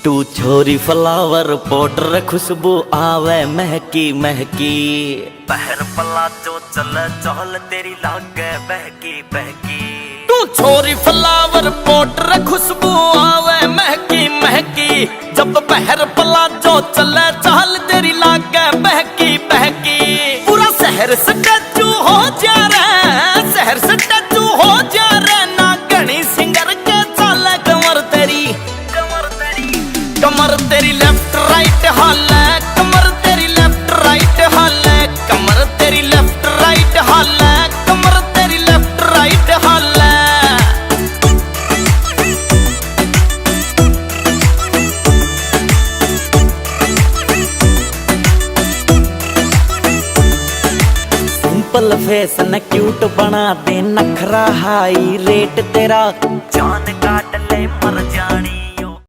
तू छोरी flower Potter खुशबू आवे महकी महकी। पहर पला जो चल चहल तेरी लागे बहकी बहकी। तू छोरी फ्लावर पोटर खुशबू आवे महकी महकी। जब पहर पला जो चल चहल तेरी लागे बहकी बहकी। पूरा शहर स्टैचू हो जा रे, शहर स्टैचू हो जा रे। ना घनी सिंगर के चाले कमर तेरी, कमर तेरी लेफ्ट राइट हाल है, कमर तेरी लेफ्ट राइट हाल है, कमर तेरी लेफ्ट राइट हाल है, कमर तेरी लेफ्ट राइट हाल है। सिंपल फेस न क्यूट बना दे, नखरा हाई रेट तेरा जान